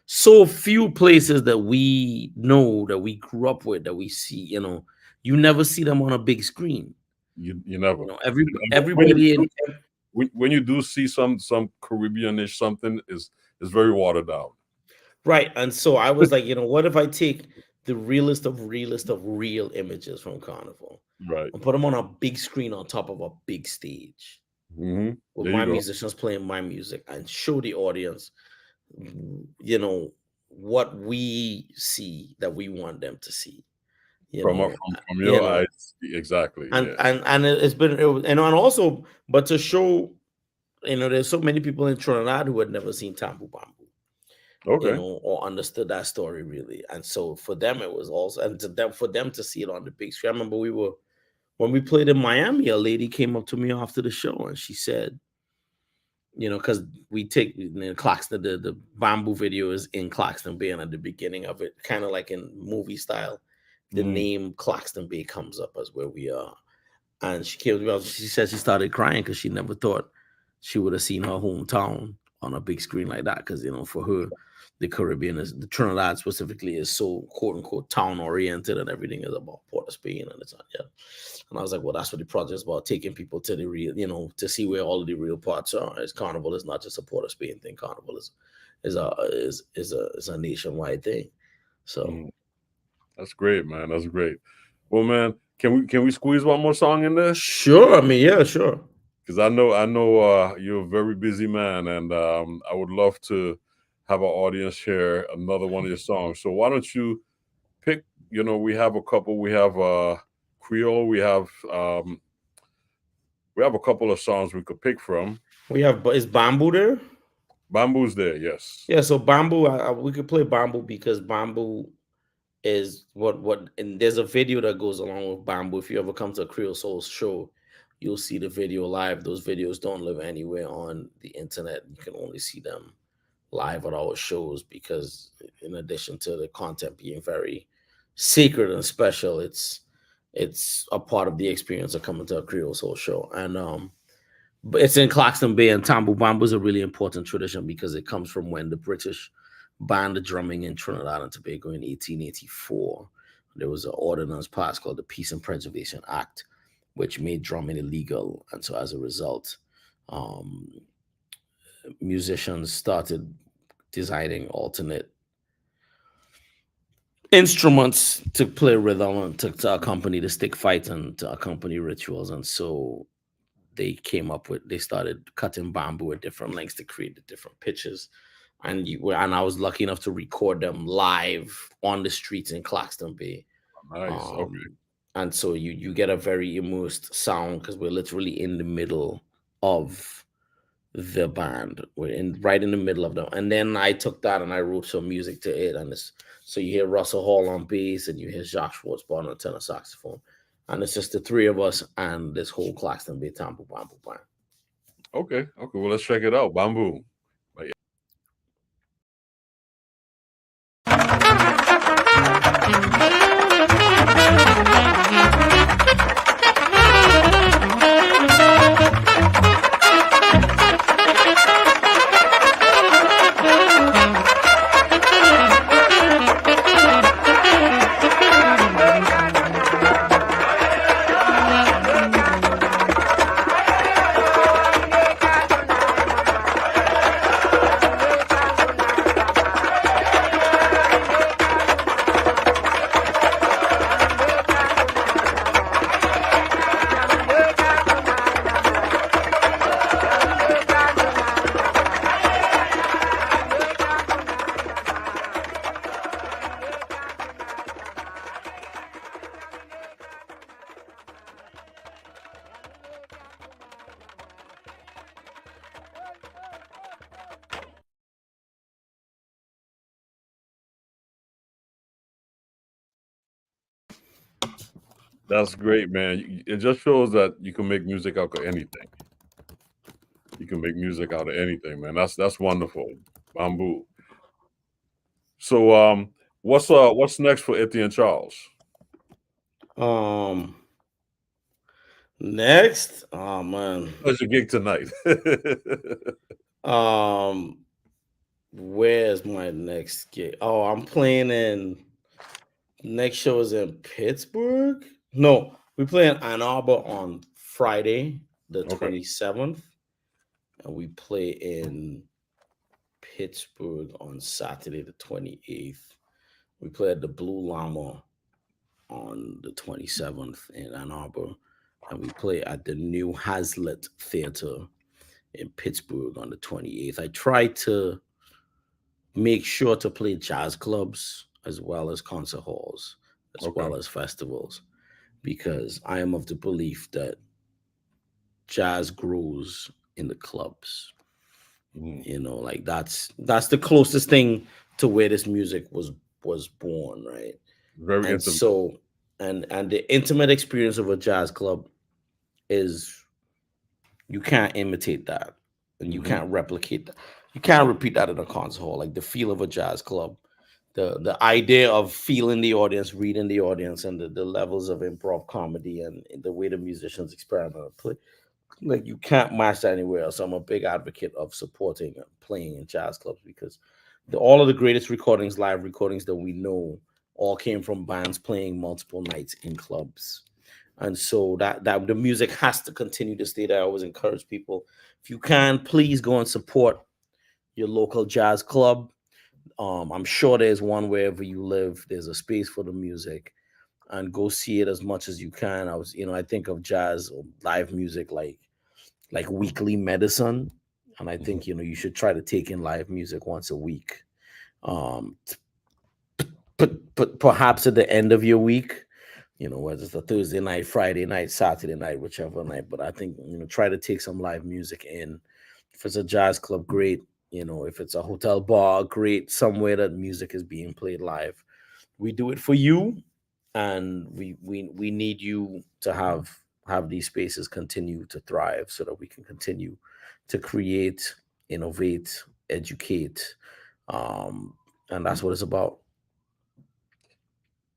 so few places that we know, that we grew up with, that we see, you never see them on a big screen. You never. Everybody when you do see some Caribbean-ish something is very watered down. Right. And so I was like, what if I take the realest of real images from Carnival, right, and put them on a big screen on top of a big stage with my musicians playing my music, and show the audience, what we see that we want them to see. From your eyes, exactly. And it's been, and also, but to show, there's so many people in Trinidad who had never seen Tambu Bambu. Okay. Or understood that story really. And so for them, it was also, and for them to see it on the big screen. I remember when we played in Miami, a lady came up to me after the show and she said, because we take Claxton, the Bamboo video is in Claxton Bay, and at the beginning of it, kind of like in movie style, the name Claxton Bay comes up as where we are. And she came to me, she said she started crying because she never thought she would have seen her hometown on a big screen like that. Because, for her, the Caribbean the Trinidad specifically is so quote unquote town oriented, and everything is about Port of Spain and it's not. Yeah. And I was like, well, that's what the project is about, taking people to the real, to see where all of the real parts are. As Carnival is not just a Port of Spain thing. Carnival is a nationwide thing. So that's great, man. That's great. Well, man, can we squeeze one more song in there? Sure. I mean, yeah, sure. Because I know you're a very busy man, and I would love to have our audience hear another one of your songs. So why don't you pick? We have a couple. We have Creole. We have a couple of songs we could pick from. Is Bamboo there? Bamboo's there, yes. Yeah. So Bamboo, we could play Bamboo because Bamboo is what, and there's a video that goes along with Bamboo. If you ever come to a Creole Soul show, you'll see the video live. Those videos don't live anywhere on the internet. You can only see them live at our shows because, in addition to the content being very sacred and special, it's a part of the experience of coming to a Creole Soul show. And but it's in Claxton Bay, and Tambu Bambu is a really important tradition because it comes from when the British banned the drumming in Trinidad and Tobago in 1884. There was an ordinance passed called the Peace and Preservation Act, which made drumming illegal. And so as a result, musicians started designing alternate instruments to play rhythm and to accompany the stick fight and to accompany rituals. And so they started cutting bamboo at different lengths to create the different pitches. And I was lucky enough to record them live on the streets in Claxton Bay. Nice. Okay. And so you get a very immersed sound because we're literally in the middle of the band. We're right in the middle of them. And then I took that and I wrote some music to it. And so you hear Russell Hall on bass and you hear Jacques Schwartzbond on tenor saxophone. And it's just the three of us and this whole Claxton Bay Tambu Bamboo band. Okay. Well, let's check it out. Bamboo. That's great, man. It just shows that you can make music out of anything. You can make music out of anything, man. That's wonderful. Bamboo. So what's next for Etienne Chrles? Next, oh man, What's your gig tonight? Where's my next gig? Oh, I'm playing in. Next show is in Pittsburgh. No, we play in Ann Arbor on Friday, the 27th, and we play in Pittsburgh on Saturday, the 28th. We play at the Blue Llama on the 27th in Ann Arbor, and we play at the New Hazlitt Theater in Pittsburgh on the 28th. I try to make sure to play jazz clubs as well as concert halls, as well as festivals, because I am of the belief that jazz grows in the clubs. You know, like that's the closest thing to where this music was born, right? Very and intimate. So and the intimate experience of a jazz club is, you can't imitate that, and you can't replicate that. You can't repeat that in a concert hall. Like the feel of a jazz club, the idea of feeling the audience, reading the audience, and the levels of improv comedy and the way the musicians experiment and play, like you can't match that anywhere else. I'm a big advocate of supporting and playing in jazz clubs, because all of the greatest recordings, live recordings that we know, all came from bands playing multiple nights in clubs. And so that the music has to continue to stay there. I always encourage people, if you can, please go and support your local jazz club. I'm sure there's one wherever you live. There's a space for the music, and go see it as much as you can. I think of jazz or live music like weekly medicine, and I think you should try to take in live music once a week. But perhaps at the end of your week, whether it's a Thursday night, Friday night, Saturday night, whichever night. But I think, try to take some live music in. If it's a jazz club, great. If it's a hotel bar, great. Somewhere that music is being played live. We do it for you, and we need you to have these spaces continue to thrive, so that we can continue to create, innovate, educate. And that's what it's about.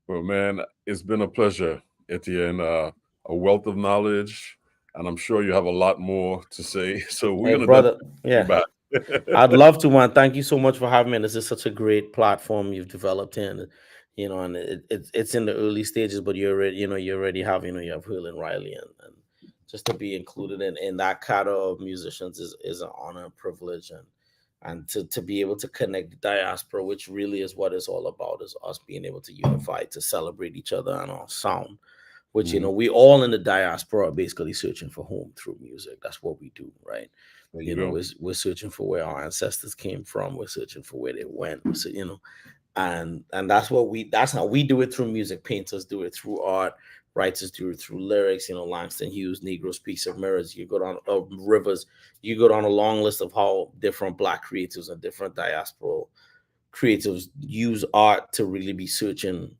Well, man, it's been a pleasure, Etienne. A wealth of knowledge, and I'm sure you have a lot more to say. So we're gonna brother, come back. I'd love to, man. Thank you so much for having me. This is such a great platform you've developed in, and it's in the early stages, but you already have Hill and Riley, and just to be included in that cadre of musicians is an honor and privilege, and to be able to connect the diaspora, which really is what it's all about, is us being able to unify, to celebrate each other and our sound, which, we all in the diaspora are basically searching for home through music. That's what we do, right? We're searching for where our ancestors came from. We're searching for where they went. and that's how we do it through music. Painters do it through art, writers do it through lyrics. Langston Hughes, Negro Speaks of Mirrors. You go down Rivers. You go down a long list of how different Black creatives and different diaspora creatives use art to really be searching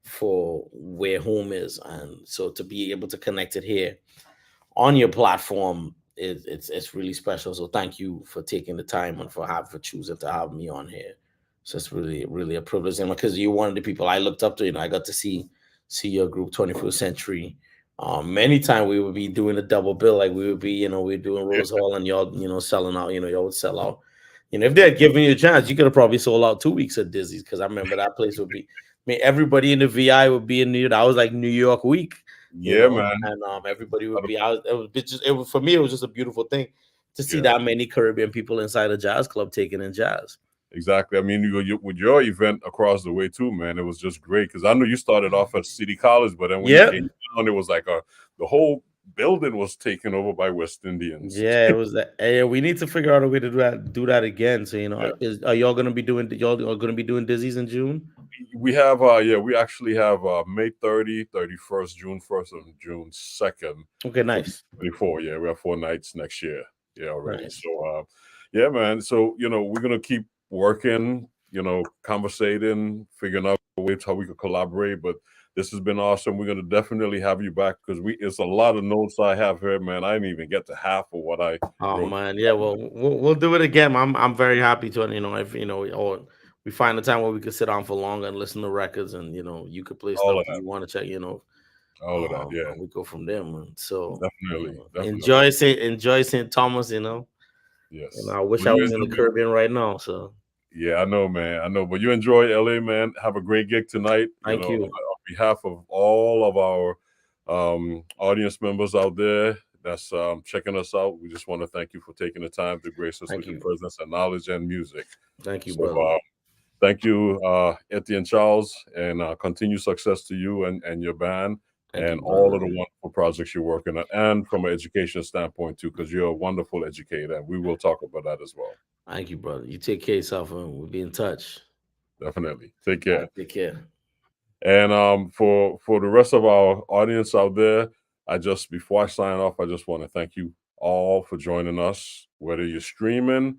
for where home is, and so to be able to connect it here on your platform, it's really special. So thank you for taking the time and for choosing to have me on here. So it's really a privilege, and because you're one of the people I looked up to. I got to see your group 21st Century. Many times we would be doing a double bill, like we would be, we're doing Rose Hall, and y'all, selling out. Y'all would sell out. If they had given you a chance, you could have probably sold out 2 weeks of Dizzy's, because I remember that place would be. Everybody in the VI would be in New York. I was like New York week. Man. And everybody would be out. For me, it was just a beautiful thing to see that many Caribbean people inside a jazz club taking in jazz. Exactly. I mean, with your event across the way too, man, it was just great, because I know you started off at City College, but then when you came down, it was like the whole building was taken over by West Indians. Yeah, it was that. Hey, we need to figure out a way to do that again. So are y'all gonna be doing Dizzy's in June? We have we actually have May 30, 31st, June 1st, and June 2nd. Okay, nice. 24. Yeah, we have 4 nights next year. Yeah, already. Nice. So yeah, man. So we're gonna keep working, conversating, figuring out ways how we could collaborate. But this has been awesome. We're gonna definitely have you back, because it's a lot of notes I have here, man. I didn't even get to half of what I wrote. Man, yeah. Well, we'll do it again. I'm very happy to, if or we find a time where we could sit down for longer and listen to records, and you could play stuff that you want to check. All of that, yeah. We go from there, man. So definitely. enjoy St. Thomas. Yes. I wish I was in the Caribbean right now. So yeah, I know, man. I know, but you enjoy LA, man. Have a great gig tonight. Thank you. On behalf of all of our audience members out there that's checking us out, we just want to thank you for taking the time to grace us with your presence and knowledge and music. Thank you, brother. Thank you, Etienne Chrles, and continued success to you and your band. And all of the wonderful projects you're working on, and from an education standpoint too, because you're a wonderful educator, and we will talk about that as well. Thank you, brother. You take care of yourself, and we'll be in touch. Definitely. Take care. Take care. And for the rest of our audience out there, before I sign off, I just want to thank you all for joining us, whether you're streaming,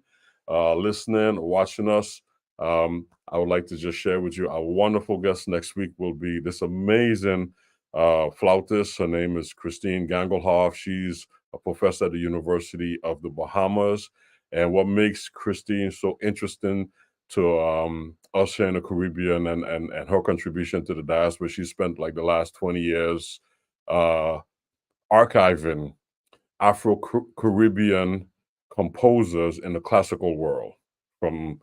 listening, or watching us. I would like to just share with you, our wonderful guest next week will be this amazing flautist. Her name is Christine Gangelhoff. She's a professor at the University of the Bahamas. And what makes Christine so interesting to us here in the Caribbean and her contribution to the diaspora, she spent like the last 20 years archiving Afro-Caribbean composers in the classical world, from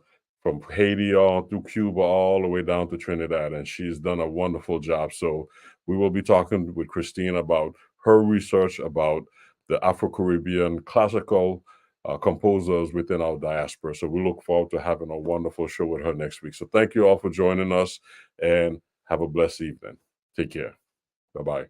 Haiti all through Cuba, all the way down to Trinidad. And she's done a wonderful job. So we will be talking with Christine about her research about the Afro-Caribbean classical composers within our diaspora. So we look forward to having a wonderful show with her next week. So thank you all for joining us, and have a blessed evening. Take care. Bye-bye.